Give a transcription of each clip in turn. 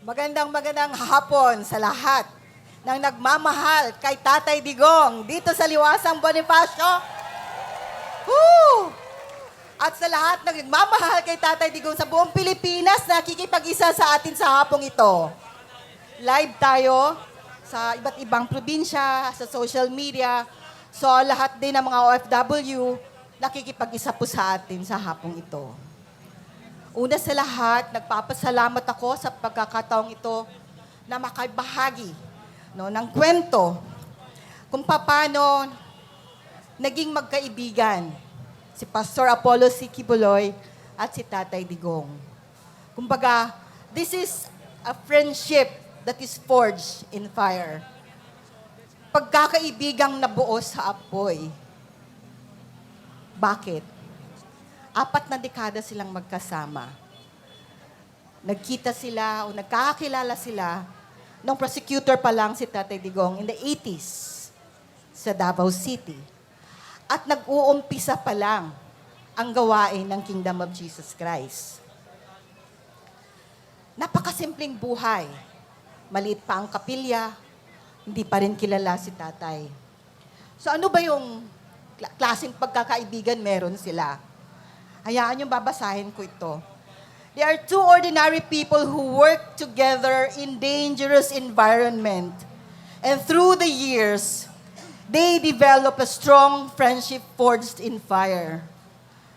Magandang hapon sa lahat ng nagmamahal kay Tatay Digong dito sa Liwasang Bonifacio. Woo! At sa lahat ng nagmamahal kay Tatay Digong sa buong Pilipinas na nakikipag-isa sa atin sa hapong ito. Live tayo sa iba't ibang probinsya, sa social media. So lahat din ng mga OFW nakikipag-isa po sa atin sa hapong ito. Una sa lahat, nagpapasalamat ako sa pagkakataong ito na makibahagi ng kwento kung paano naging magkaibigan si Pastor Apollo C. Kibuloy at si Tatay Digong. Kumbaga, this is a friendship that is forged in fire. Pagkakaibigang nabuo sa apoy. Bakit? 4 na dekada silang magkasama. Nagkita sila o nagkakakilala sila nung prosecutor pa lang si Tatay Digong in the 80s sa Davao City. At nag-uumpisa pa lang ang gawain ng Kingdom of Jesus Christ. Napakasimpleng buhay. Maliit pa ang kapilya, hindi pa rin kilala si Tatay. So ano ba yung klaseng pagkakaibigan meron sila? Hayaan yung babasahin ko ito. They are two ordinary people who work together in dangerous environment. And through the years, they develop a strong friendship forged in fire.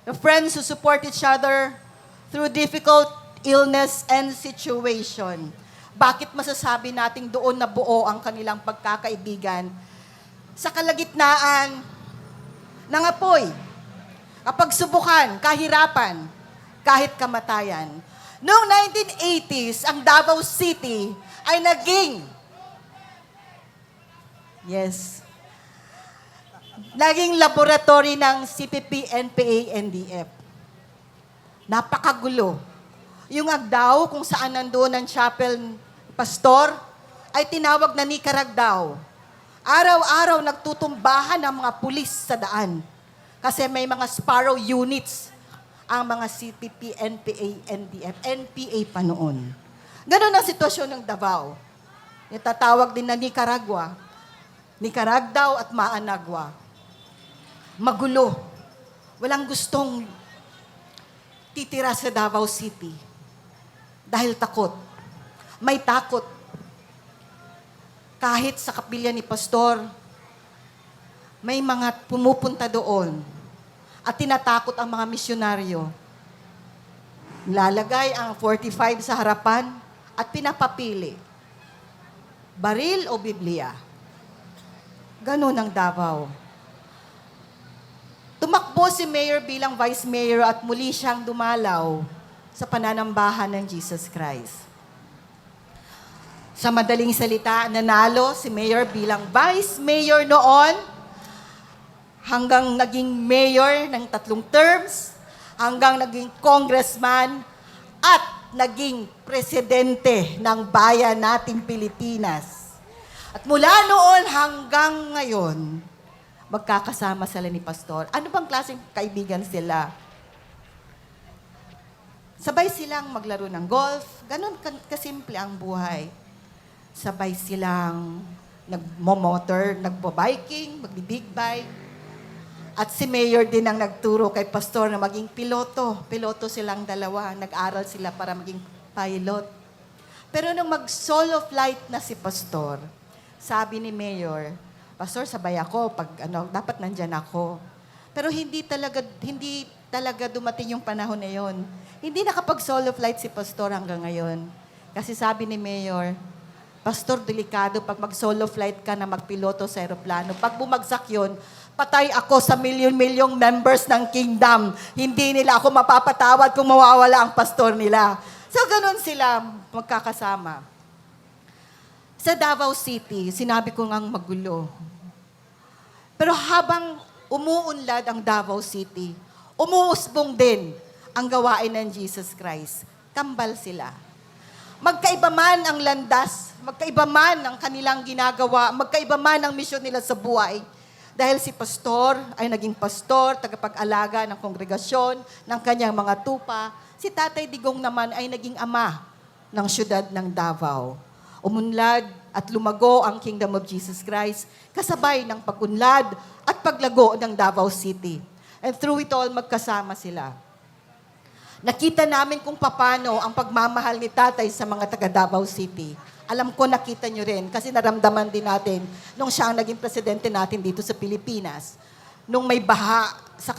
The friends who support each other through difficult illness and situation. Bakit masasabi nating doon na buo ang kanilang pagkakaibigan? Sa kalagitnaan ng apoy, kapag subukan, kahirapan, kahit kamatayan. Noong 1980s, ang Davao City ay naging laboratory ng CPP, NPA, NDF. Napakagulo. Yung Agdao, kung saan nandoon ang chapel pastor, ay tinawag na Nicaragdao. Araw-araw nagtutumbahan ang mga pulis sa daan. Kasi may mga Sparrow units ang mga CPP, NPA, NDF, NPA pa noon. Ganon ang sitwasyon ng Davao. Itatawag din na Nicaragua, Nicaragdao at Maanagua. Magulo. Walang gustong titira sa Davao City. Dahil takot. May takot. Kahit sa kapilya ni Pastor, may mga pumupunta doon at tinatakot ang mga misyonaryo. Lalagay ang 45 sa harapan at pinapapili. Baril o Biblia? Ganun ang Davao. Tumakbo si Mayor bilang Vice Mayor at muli siyang dumalaw sa pananambahan ng Jesus Christ. Sa madaling salita, nanalo si Mayor bilang Vice Mayor noon hanggang naging mayor ng 3 terms, hanggang naging congressman, at naging presidente ng bayan nating Pilipinas. At mula noon hanggang ngayon, magkakasama sila ni Pastor. Ano bang klaseng kaibigan sila? Sabay silang maglaro ng golf. Ganon kasimple ang buhay. Sabay silang nagmo-motor, nagbo-biking, magbi-big bike. At si Mayor din ang nagturo kay Pastor na maging piloto. Piloto silang dalawa. Nag-aral sila para maging pilot. Pero nung mag-solo flight na si Pastor, sabi ni Mayor, Pastor, sabay ako. Dapat nandyan ako. Pero hindi talaga dumating yung panahon na yon. Hindi nakapag-solo flight si Pastor hanggang ngayon. Kasi sabi ni Mayor, Pastor, delikado pag mag-solo flight ka na magpiloto sa aeroplano. Pag bumagsak yon, patay ako sa milyon-milyong members ng kingdom. Hindi nila ako mapapatawad kung mawawala ang pastor nila. So, ganun sila magkakasama. Sa Davao City, sinabi ko ngang magulo. Pero habang umuunlad ang Davao City, umuusbong din ang gawain ng Jesus Christ. Kambal sila. Magkaiba man ang landas, magkaiba man ang kanilang ginagawa, magkaiba man ang misyon nila sa buhay, Dahil si pastor ay naging pastor, tagapag-alaga ng kongregasyon, ng kanyang mga tupa, si Tatay Digong naman ay naging ama ng siyudad ng Davao. Umunlad at lumago ang Kingdom of Jesus Christ kasabay ng pag-unlad at paglago ng Davao City. And through it all, magkasama sila. Nakita namin kung paano ang pagmamahal ni Tatay sa mga taga Davao City. Alam ko nakita nyo rin kasi naramdaman din natin nung siya ang naging presidente natin dito sa Pilipinas. Nung may baha sa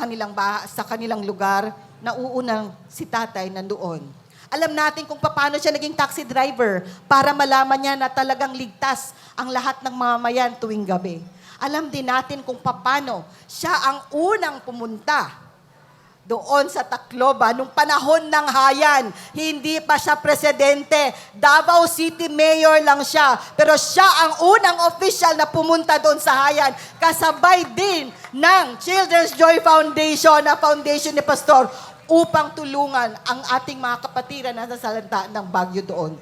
kanilang lugar, nauunang si Tatay nandoon. Alam natin kung paano siya naging taxi driver para malaman niya na talagang ligtas ang lahat ng mamamayan tuwing gabi. Alam din natin kung paano siya ang unang pumunta doon sa Tacloban, nung panahon ng Hayan, hindi pa siya presidente. Davao City Mayor lang siya. Pero siya ang unang official na pumunta doon sa Hayan. Kasabay din ng Children's Joy Foundation, na foundation ni Pastor, upang tulungan ang ating mga kapatiran na nasalanta ng Baguio doon.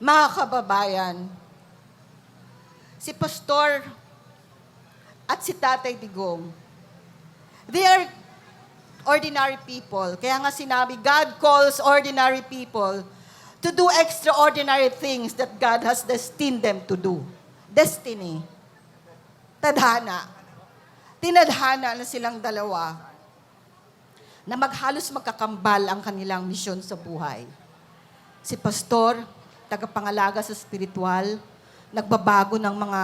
Mga kababayan, si Pastor at si Tatay Digong, they are ordinary people. Kaya nga sinabi, God calls ordinary people to do extraordinary things that God has destined them to do. Destiny. Tadhana. Tinadhana na silang dalawa na maghalos magkakambal ang kanilang misyon sa buhay. Si Pastor, tagapangalaga sa spiritual, nagbabago ng mga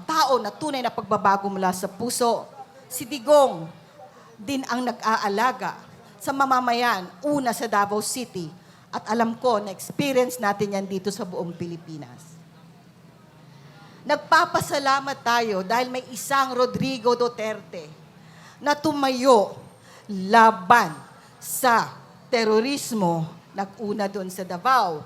tao na tunay na pagbabago mula sa puso. Si Digong, din ang nag-aalaga sa mamamayan, una sa Davao City. At alam ko, na-experience natin yan dito sa buong Pilipinas. Nagpapasalamat tayo dahil may isang Rodrigo Duterte na tumayo laban sa terorismo, nag-una doon sa Davao.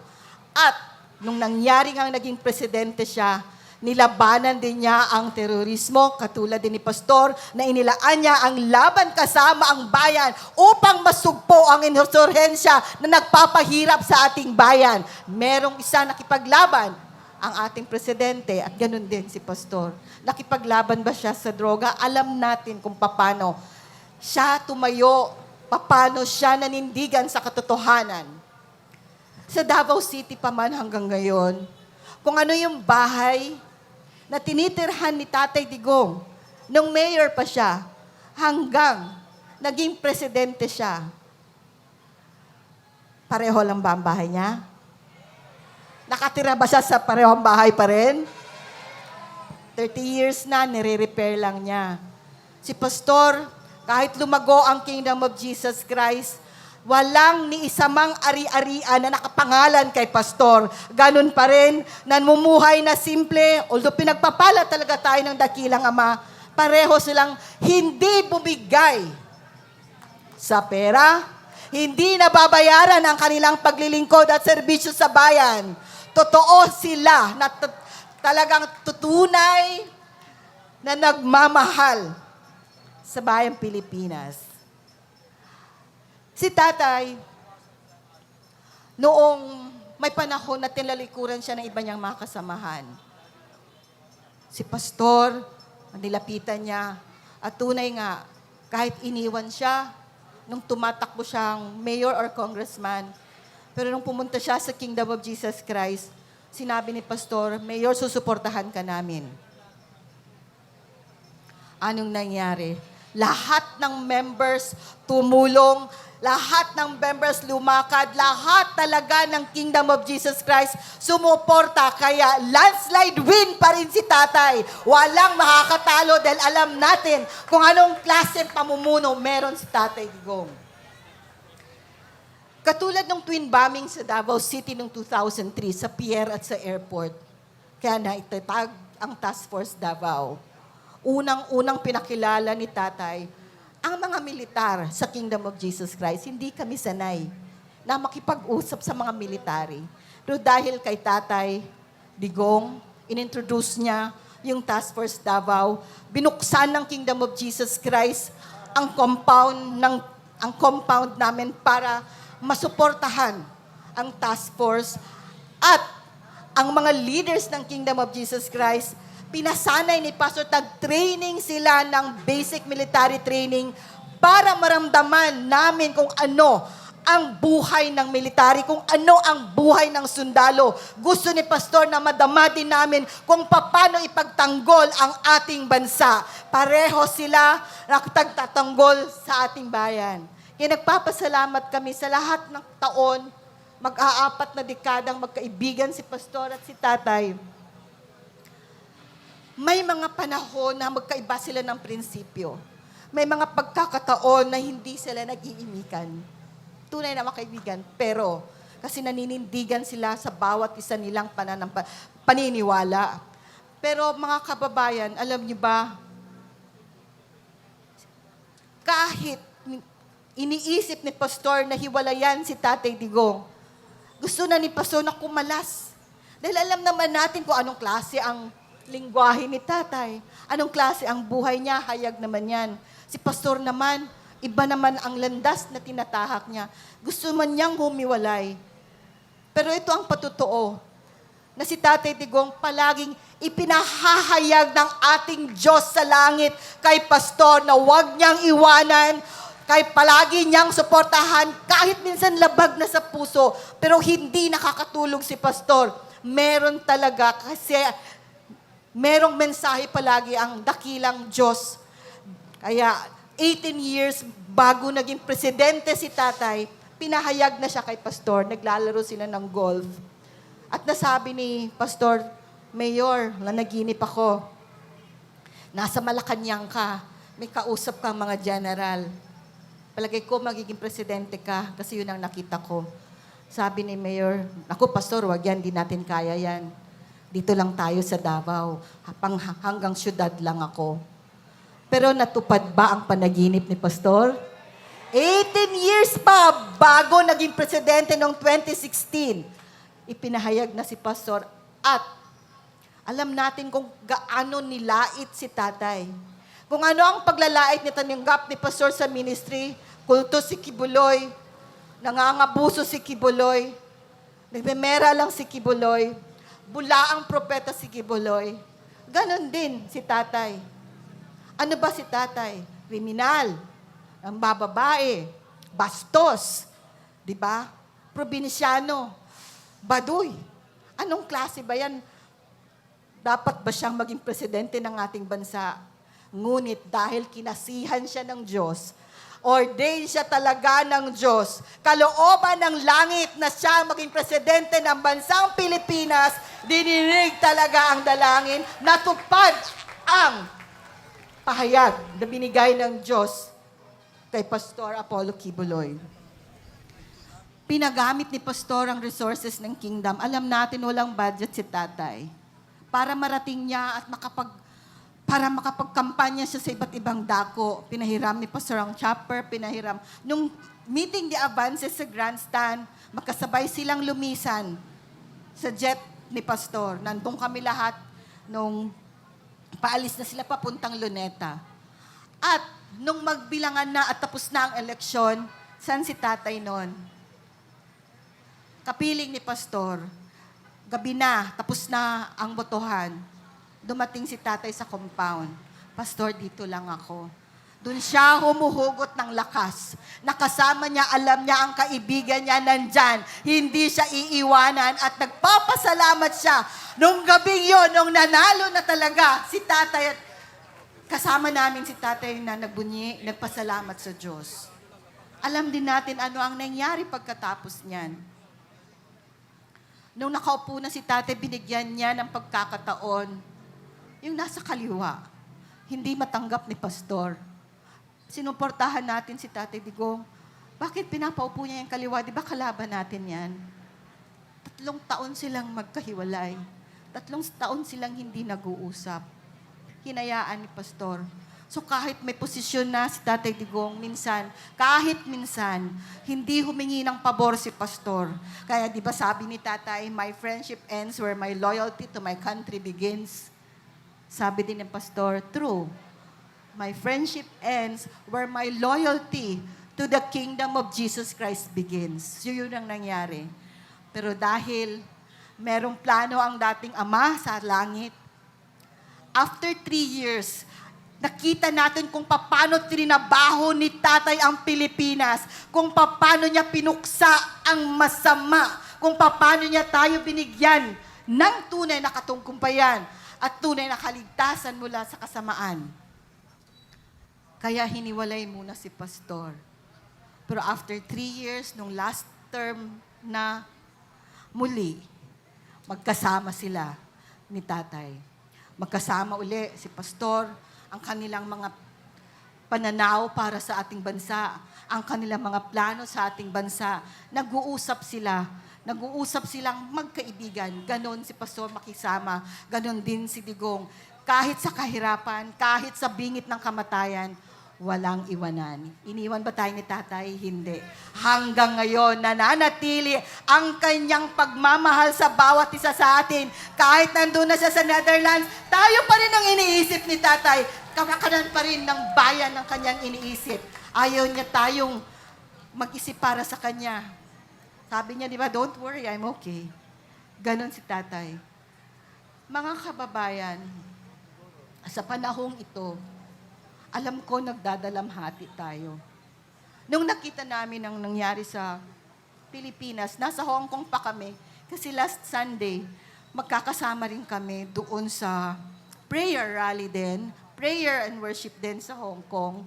At nung nangyari ngang naging presidente siya, nilabanan din niya ang terorismo, katulad din ni Pastor, na inilaan niya ang laban kasama ang bayan upang masugpo ang insurhensya na nagpapahirap sa ating bayan. Merong isa nakipaglaban, ang ating presidente, at ganun din si Pastor. Nakipaglaban ba siya sa droga? Alam natin kung paano siya tumayo, paano siya nanindigan sa katotohanan. Sa Davao City pa man hanggang ngayon, kung ano yung bahay na tinitirhan ni Tatay Digong nung mayor pa siya hanggang naging presidente siya. Pareho lang ba ang bahay niya? Nakatira ba siya sa parehong bahay pa rin? 30 years na, nire-repair lang niya. Si Pastor, kahit lumago ang Kingdom of Jesus Christ, walang ni isamang ari-arian na nakapangalan kay Pastor. Ganun pa rin, namumuhay na simple, although pinagpapala talaga tayo ng dakilang Ama, pareho silang hindi bumigay sa pera, hindi nababayaran ang kanilang paglilingkod at serbisyo sa bayan. Totoo sila na talagang tutunay na nagmamahal sa bayang Pilipinas. Si Tatay, noong may panahon na tinalikuran siya ng iba niyang mga kasamahan. Si Pastor, nilapitan niya, at tunay nga, kahit iniwan siya, nung tumatakbo siyang mayor or congressman, pero nung pumunta siya sa Kingdom of Jesus Christ, sinabi ni Pastor, Mayor, susuportahan ka namin. Anong nangyari? Lahat ng members tumulong, lahat ng members lumakad, lahat talaga ng Kingdom of Jesus Christ sumuporta. Kaya landslide win pa rin si Tatay. Walang makakatalo dahil alam natin kung anong klaseng pamumuno meron si Tatay Digong. Katulad ng twin bombing sa Davao City noong 2003 sa pier at sa airport, kaya naitatag ang Task Force Davao. Unang-unang pinakilala ni Tatay ang mga militar sa Kingdom of Jesus Christ. Hindi kami sanay na makipag-usap sa mga military. Pero dahil kay Tatay Digong, inintroduce niya yung Task Force Davao, binuksan ng Kingdom of Jesus Christ ang compound namin para masuportahan ang task force at ang mga leaders ng Kingdom of Jesus Christ, pinasanay ni Pastor, tag-training sila ng basic military training para maramdaman namin kung ano ang buhay ng military, kung ano ang buhay ng sundalo. Gusto ni Pastor na madama din namin kung paano ipagtanggol ang ating bansa. Pareho sila nagtatanggol sa ating bayan. Kaya nagpapasalamat kami sa lahat ng taon, mag-aapat na dekadang magkaibigan si Pastor at si Tatay. May mga panahon na magkaiba sila ng prinsipyo. May mga pagkakataon na hindi sila nag-iimikan. Tunay na mga kaibigan, pero kasi naninindigan sila sa bawat isa nilang paniniwala. Pero mga kababayan, alam niyo ba, kahit iniisip ni Pastor na hiwalayan si Tatay Digong, gusto na ni Pastor na kumalas. Dahil alam naman natin kung anong klase ang lingwahe ni Tatay. Anong klase ang buhay niya, hayag naman yan. Si Pastor naman, iba naman ang landas na tinatahak niya. Gusto man niyang humiwalay. Pero ito ang patotoo, na si Tatay Digong palaging ipinahahayag ng ating Diyos sa langit kay Pastor na huwag niyang iwanan, kay palagi niyang suportahan, kahit minsan labag na sa puso, pero hindi nakakatulog si Pastor. Meron talaga, kasi merong mensahe palagi ang dakilang Diyos. Kaya 18 years bago naging presidente si Tatay, pinahayag na siya kay Pastor, naglalaro sila ng golf. At nasabi ni Pastor, Mayor, nanaginip ako. Nasa Malacanang ka, may kausap kang mga general. Palagay ko magiging presidente ka kasi yun ang nakita ko. Sabi ni Mayor, ako Pastor, wag yan, di natin kaya yan. Dito lang tayo sa Davao, hanggang syudad lang ako. Pero natupad ba ang panaginip ni Pastor? 18 years pa bago naging presidente noong 2016. Ipinahayag na si Pastor at alam natin kung gaano nilait si Tatay. Kung ano ang paglalait ni tanggap ni Pastor sa ministry, kulto si Kibuloy, nangangabuso si Kibuloy, nagmemera lang si Kibuloy, bula ang propeta si Kibuloy. Ganon din si Tatay. Ano ba si Tatay? Kriminal, ang bababae, bastos, di ba? Probinsyano, baduy. Anong klase ba yan? Dapat ba siyang maging presidente ng ating bansa? Ngunit dahil kinasihan siya ng Diyos, ordained siya talaga ng Diyos, kalooban ng langit na siya maging presidente ng bansang Pilipinas, dininig talaga ang dalangin, natupad ang pahayag na binigay ng Diyos kay Pastor Apollo Kibuloy. Pinagamit ni Pastor ang resources ng kingdom. Alam natin walang budget si Tatay. Para marating niya at para makapagkampanya siya sa iba't ibang dako. Pinahiram ni Pastor ang chopper, pinahiram. Nung meeting the advances sa grandstand, magkasabay silang lumisan sa jet ni Pastor. Nandun kami lahat nung paalis na sila papuntang Luneta. At nung magbilangan na at tapos na ang eleksyon, saan si Tatay noon? Kapiling ni Pastor, gabi na, tapos na ang botohan. Dumating si Tatay sa compound. Pastor, dito lang ako. Doon siya humuhugot ng lakas. Nakasama niya, alam niya ang kaibigan niya nandyan. Hindi siya iiwanan at nagpapasalamat siya. Nung gabing yon, nung nanalo na talaga si Tatay at kasama namin si Tatay na nagbunyi, nagpasalamat sa Diyos. Alam din natin ano ang nangyari pagkatapos niyan. Nung nakaupo na si Tatay, binigyan niya ng pagkakataon, yung nasa kaliwa, hindi matanggap ni Pastor. Sinuportahan natin si Tatay Digong. Bakit pinapaupo niya yung kaliwa? Di ba kalaban natin yan? 3 taon silang magkahiwalay. 3 taon silang hindi nag-uusap. Hinayaan ni Pastor. So kahit may posisyon na si Tatay Digong, kahit minsan, hindi humingi ng pabor si Pastor. Kaya di ba sabi ni Tatay, my friendship ends where my loyalty to my country begins. Sabi din ng Pastor, true. My friendship ends where my loyalty to the kingdom of Jesus Christ begins. Yun ang nangyari. Pero dahil merong plano ang dating Ama sa langit, after 3 years, Nakita natin kung paano trinabaho ni tatay ang Pilipinas, kung paano niya pinuksa ang masama, kung paano niya tayo binigyan ng tunay na katungkumpayan at tunay na kaligtasan mula sa kasamaan. Kaya hiniwalay muna si Pastor. Pero after 3 years, nung last term na muli, magkasama sila ni tatay. Magkasama uli si Pastor, ang kanilang mga pananaw para sa ating bansa, ang kanilang mga plano sa ating bansa. Nag-uusap silang magkaibigan. Ganon si Pastor makisama, ganon din si Digong. Kahit sa kahirapan, kahit sa bingit ng kamatayan, walang iwanan. Iniwan ba tayo ni tatay? Hindi. Hanggang ngayon, nananatili ang kanyang pagmamahal sa bawat isa sa atin. Kahit nandun na siya sa Netherlands, tayo pa rin ang iniisip ni tatay. Kamakanan pa rin ng bayan ng kanyang iniisip. Ayaw niya tayong mag-isip para sa kanya. Sabi niya, di ba, don't worry, I'm okay. Ganon si tatay. Mga kababayan, sa panahong ito, alam ko nagdadalamhati tayo. Nung nakita namin ang nangyari sa Pilipinas, nasa Hong Kong pa kami, kasi last Sunday, magkakasama rin kami doon sa prayer rally din, prayer and worship din sa Hong Kong.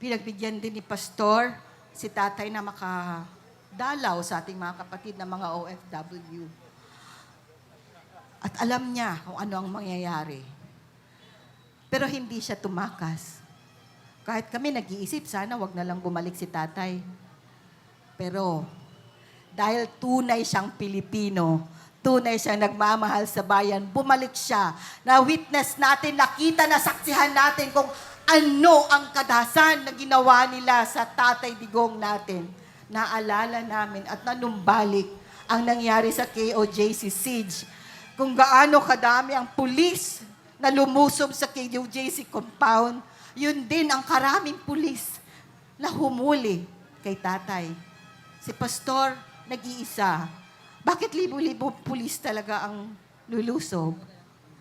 Pinagbigyan din ni Pastor si tatay na makadalaw sa ating mga kapatid na mga OFW. At alam niya kung ano ang mangyayari. Pero hindi siya tumakas. Kahit kami nag-iisip, sana wag na lang bumalik si tatay. Pero dahil tunay siyang Pilipino, tunay siyang nagmamahal sa bayan, bumalik siya. Na-witness natin, nakita, nasaksihan natin kung ano ang kadasan na ginawa nila sa Tatay Digong natin. Naalala namin at nanumbalik ang nangyari sa KOJC siege. Kung gaano kadami ang pulis na lumusob sa KOJC compound, yun din ang karaming pulis na humuli kay tatay. Si Pastor, nag-iisa. Bakit libo-libo pulis talaga ang lulusob?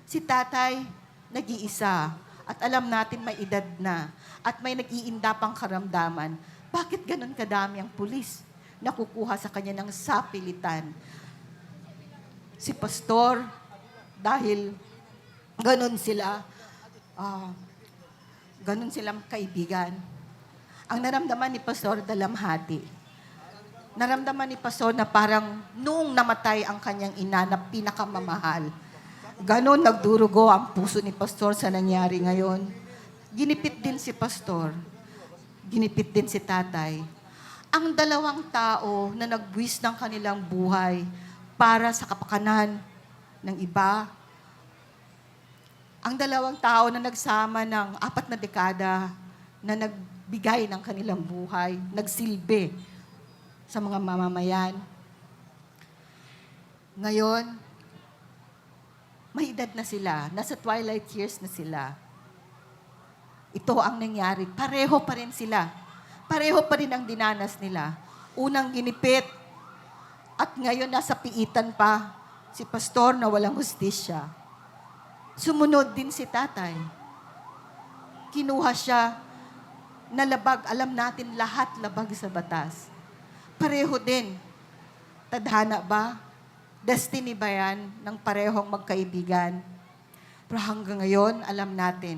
Si tatay, nag-iisa. At alam natin may edad na. At may nag-iinda pang karamdaman. Bakit ganun kadami ang pulis na kukuha sa kanya ng sapilitan? Si Pastor, dahil ganun silang kaibigan. Ang naramdaman ni Pastor, dalamhati. Naramdaman ni Pastor na parang noong namatay ang kanyang ina na pinakamamahal. Ganon nagdurugo ang puso ni Pastor sa nangyari ngayon. Ginipit din si Pastor. Ginipit din si tatay. Ang dalawang tao na nagbuwis ng kanilang buhay para sa kapakanan ng iba, ang dalawang tao na nagsama ng 4 na dekada na nagbigay ng kanilang buhay, nagsilbi sa mga mamamayan. Ngayon, may edad na sila, nasa twilight years na sila. Ito ang nangyari. Pareho pa rin sila. Pareho pa rin ang dinanas nila. Unang ginipit at ngayon nasa piitan pa si Pastor na walang hustisya. Sumunod din si tatay. Kinuha siya na labag. Alam natin lahat labag sa batas. Pareho din. Tadhana ba? Destiny ba yan ng parehong magkaibigan? Pero hanggang ngayon, alam natin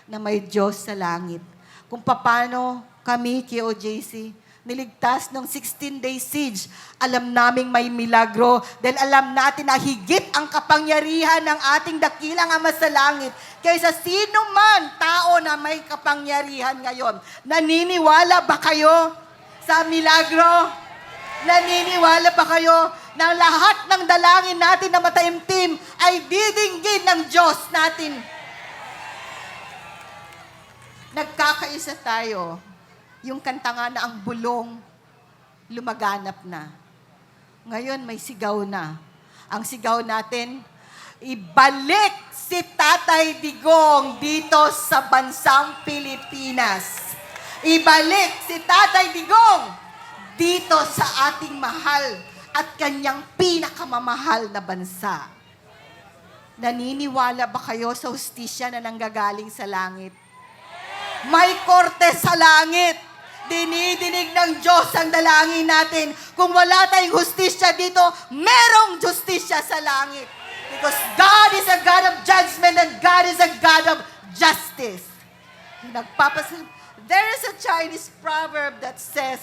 na may Diyos sa langit. Kung paano kami, KOJC, niligtas ng 16-day siege. Alam naming may milagro dahil alam natin na higit ang kapangyarihan ng ating dakilang Ama sa langit kaysa sino man tao na may kapangyarihan ngayon. Naniniwala ba kayo sa milagro? Naniniwala ba kayo na lahat ng dalangin natin na mataimtim ay didinggin ng Diyos natin? Nagkakaisa tayo. Yung kanta nga na ang bulong, lumaganap na. Ngayon may sigaw na. Ang sigaw natin, ibalik si Tatay Digong dito sa bansang Pilipinas. Ibalik si Tatay Digong dito sa ating mahal at kanyang pinakamamahal na bansa. Naniniwala ba kayo sa hustisya na nanggagaling sa langit? May korte sa langit. Dinidinig ng Diyos ang dalangin natin. Kung wala tayong hustisya dito, merong justisya sa langit. Because God is a God of judgment and God is a God of justice. There is a Chinese proverb that says,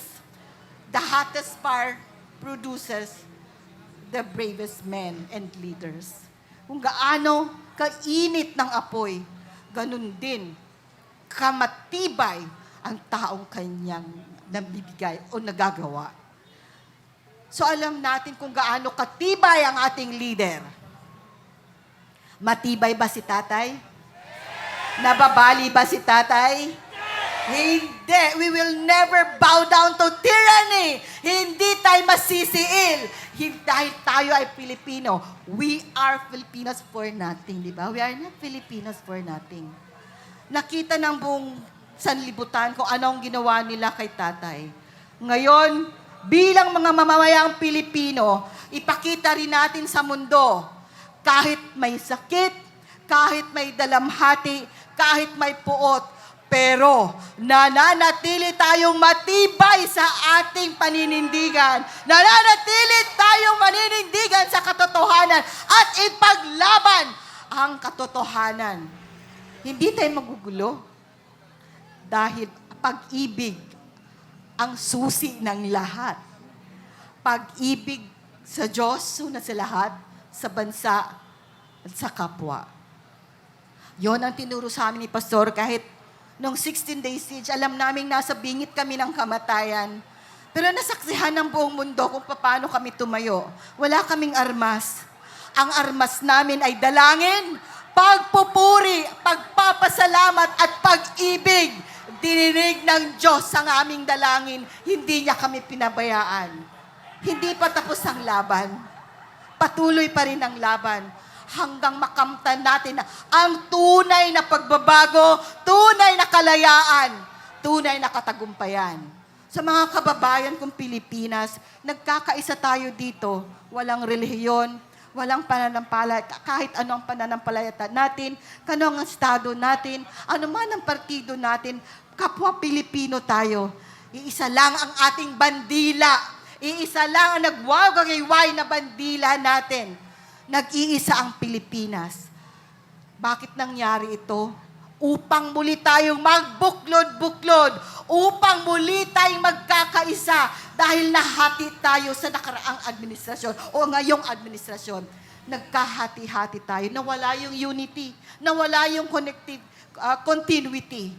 the hottest fire produces the bravest men and leaders. Kung gaano kainit ng apoy, ganun din kamatibay ang taong kanyang nabibigay o nagagawa. So alam natin kung gaano katibay ang ating leader. Matibay ba si tatay? Nababali ba si tatay? Hindi. We will never bow down to tyranny. Hindi tayo masisiil. Dahil tayo ay Pilipino. We are Filipinos for nothing, di ba? We are not Filipinos for nothing. Nakita ng buong sanlibutan kung ano ang ginawa nila kay tatay. Ngayon, bilang mga mamamayang Pilipino, ipakita rin natin sa mundo, kahit may sakit, kahit may dalamhati, kahit may puot, pero nananatili tayong matibay sa ating paninindigan. Nananatili tayong maninindigan sa katotohanan at ipaglaban ang katotohanan. Hindi tayo magugulo dahil pag-ibig ang susi ng lahat. Pag-ibig sa Diyos, una sa lahat, sa bansa at sa kapwa. Yon ang tinuro sa amin ni Pastor kahit nung 16 days siege, alam naming nasa bingit kami ng kamatayan. Pero nasaksihan ng buong mundo kung paano kami tumayo. Wala kaming armas. Ang armas namin ay dalangin, pagpupuri, pagpapasalamat at pag-ibig. Dininig ng Diyos ang aming dalangin. Hindi niya kami pinabayaan. Hindi pa tapos ang laban. Patuloy pa rin ang laban hanggang makamtan natin ang tunay na pagbabago, tunay na kalayaan, tunay na katagumpayan. Sa mga kababayan kong Pilipinas, nagkakaisa tayo dito. Walang relihiyon, walang pananampalataya, kahit ano ang pananampalataya natin, kano ang estado natin, ano man ang partido natin, kapwa Pilipino tayo. Iisa lang ang ating bandila. Iisa lang ang nagwagayway na bandila natin. Nag-iisa ang Pilipinas. Bakit nangyari ito? Upang muli tayong magbuklod-buklod. Upang muli tayong magkakaisa. Dahil nahati tayo sa nakaraang administrasyon o ngayong administrasyon. Nagkahati-hati tayo. Nawala yung unity. Nawala yung continuity.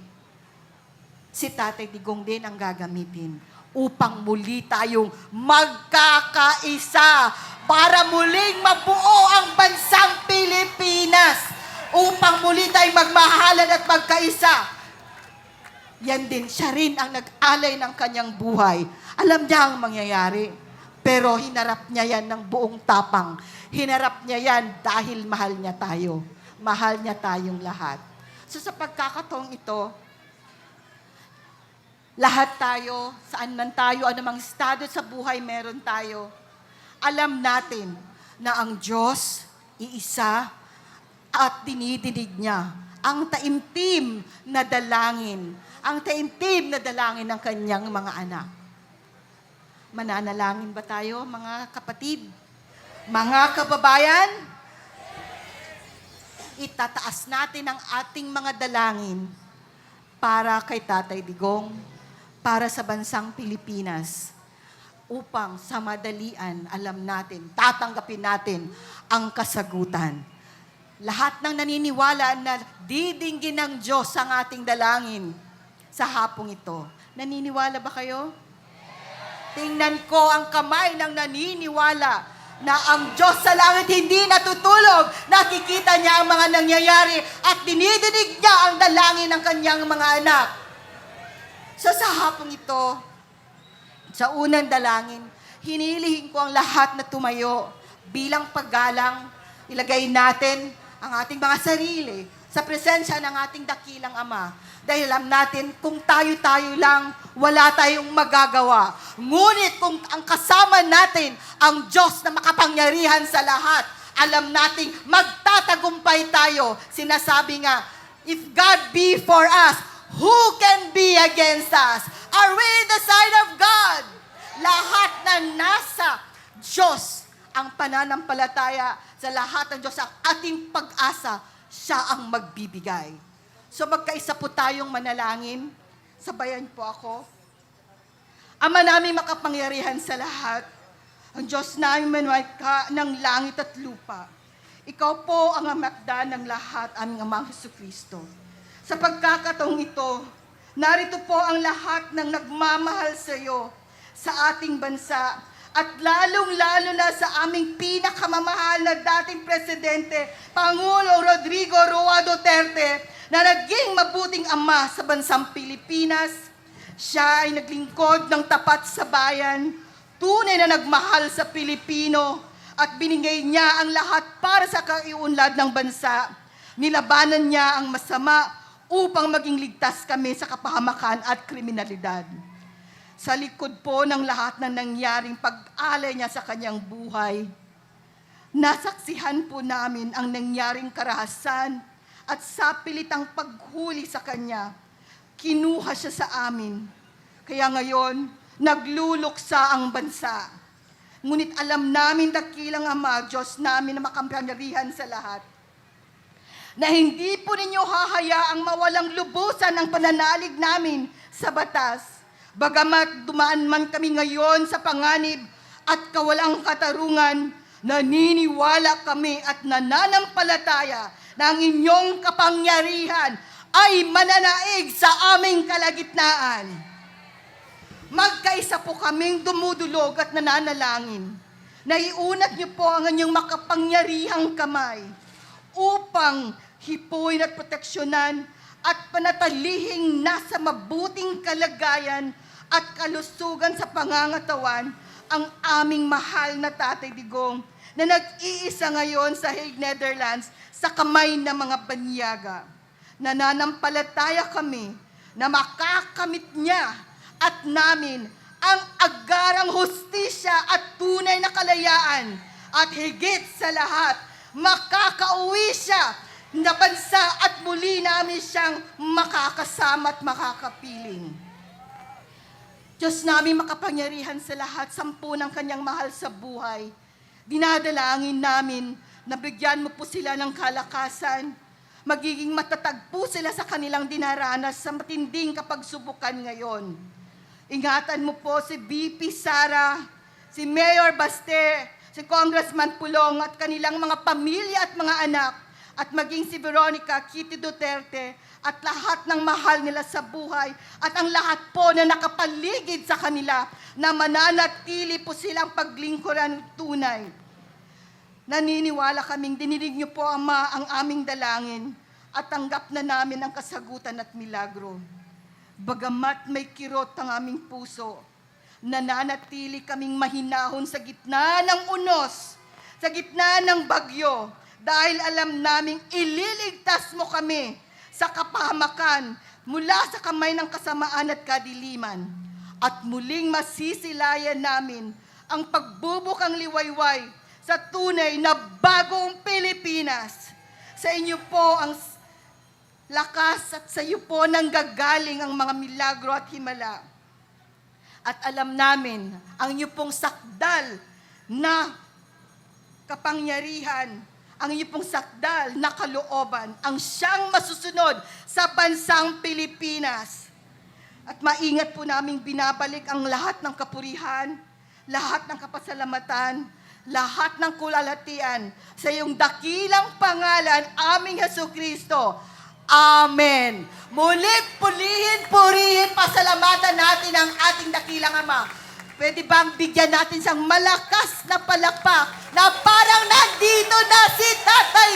Si Tatay Digong din ang gagamitin upang muli tayong magkakaisa para muling mabuo ang bansang Pilipinas, upang muli tayong magmahalan at magkaisa. Yan din, siya rin ang nag-alay ng kanyang buhay. Alam niya ang mangyayari, pero hinarap niya yan ng buong tapang. Hinarap niya yan dahil mahal niya tayo. Mahal niya tayong lahat. So sa pagkakataong ito, lahat tayo, saan man tayo, anumang estado sa buhay meron tayo, alam natin na ang Diyos, iisa, at dinidinig niya ang taimtim na dalangin, ang taimtim na dalangin ng kanyang mga anak. Mananalangin ba tayo, mga kapatid? Mga kababayan? Itataas natin ang ating mga dalangin para kay Tatay Digong, para sa bansang Pilipinas, upang sa madalian, alam natin, tatanggapin natin ang kasagutan. Lahat ng naniniwala na didinggin ng Diyos ang ating dalangin sa hapong ito. Naniniwala ba kayo? Tingnan ko ang kamay ng naniniwala na ang Diyos sa langit hindi natutulog. Nakikita niya ang mga nangyayari at dinidinig niya ang dalangin ng kanyang mga anak. So sa hapong ito, sa unang dalangin, hinilihin ko ang lahat na tumayo bilang paggalang. Ilagay natin ang ating mga sarili sa presensya ng ating dakilang Ama. Dahil alam natin, kung tayo-tayo lang, wala tayong magagawa. Ngunit kung ang kasama natin, ang Diyos na makapangyarihan sa lahat, alam nating magtatagumpay tayo. Sinasabi nga, if God be for us, who can be against us? Are we the side of God? Lahat na nasa Diyos, ang pananampalataya sa lahat ng Diyos, ang ating pag-asa, siya ang magbibigay. So magkaisa po tayong manalangin. Sabayan po ako. Ama namin makapangyarihan sa lahat, ang Diyos namin ng langit at lupa. Ikaw po ang amakda ng lahat, aming Amang Jesucristo. Sa pagkakataong ito, narito po ang lahat ng nagmamahal sa iyo sa ating bansa at lalong-lalo na sa aming pinakamamahal na dating presidente, Pangulo Rodrigo Roa Duterte, na naging mabuting ama sa bansang Pilipinas. Siya ay naglingkod ng tapat sa bayan, tunay na nagmahal sa Pilipino, at binigay niya ang lahat para sa kaiunlad ng bansa. Nilabanan niya ang masama upang maging ligtas kami sa kapahamakan at kriminalidad. Sa likod po ng lahat ng nangyaring pag-alay niya sa kanyang buhay, nasaksihan po namin ang nangyaring karahasan at sa pilitang paghuli sa kanya, kinuha siya sa amin. Kaya ngayon, nagluluksa ang bansa. Ngunit alam namin, dakilang Ama, Diyos namin na makapangyarihan sa lahat, na hindi po ninyo hahayaang mawalang lubusan ang pananalig namin sa batas. Bagamat dumaan man kami ngayon sa panganib at kawalang katarungan, naniniwala kami at nananampalataya na ang inyong kapangyarihan ay mananaig sa aming kalagitnaan. Magkaisa po kaming dumudulog at nananalangin. Naiunat niyo po ang inyong makapangyarihang kamay upang hipuin at proteksyonan at panatalihing nasa mabuting kalagayan at kalusugan sa pangangatawan ang aming mahal na Tatay Digong na nag-iisa ngayon sa Hague, Netherlands sa kamay ng mga banyaga. Nananampalataya kami na makakamit niya at namin ang agarang hustisya at tunay na kalayaan, at higit sa lahat, makakauwi siya na bansa at muli namin siyang makakasama at makakapiling. Diyos namin makapangyarihan sa lahat, sampu ng kanyang mahal sa buhay. Dinadalangin namin na bigyan mo po sila ng kalakasan, magiging matatag po sila sa kanilang dinaranas sa matinding kapagsubukan ngayon. Ingatan mo po si VP Sara, si Mayor Baste, si Congressman Pulong at kanilang mga pamilya at mga anak, at maging si Veronica Kitty Duterte at lahat ng mahal nila sa buhay at ang lahat po na nakapaligid sa kanila na mananatili po silang paglingkuran tunay. Naniniwala kaming dininig niyo po, Ama, ang aming dalangin at tanggap na namin ang kasagutan at milagro. Bagamat may kirot ang aming puso, nananatili kaming mahinahon sa gitna ng unos, sa gitna ng bagyo, dahil alam naming ililigtas mo kami sa kapahamakan mula sa kamay ng kasamaan at kadiliman. At muling masisilayan namin ang pagbubukang liwayway sa tunay na bagong Pilipinas. Sa inyo po ang lakas at sa iyo po nanggagaling ang mga milagro at himala. At alam namin ang iyo pong sakdal na kapangyarihan, ang iyo pong sakdal na kalooban, ang siyang masusunod sa bansang Pilipinas. At maingat po naming binabalik ang lahat ng kapurihan, lahat ng kapasalamatan, lahat ng kulalatian sa iyong dakilang pangalan, aming Jesucristo. Amen. Muli, purihin, pasalamatan natin ang ating dakilang Ama. Pwede bang bigyan natin siyang malakas na palakpak na parang nandito na si Tatay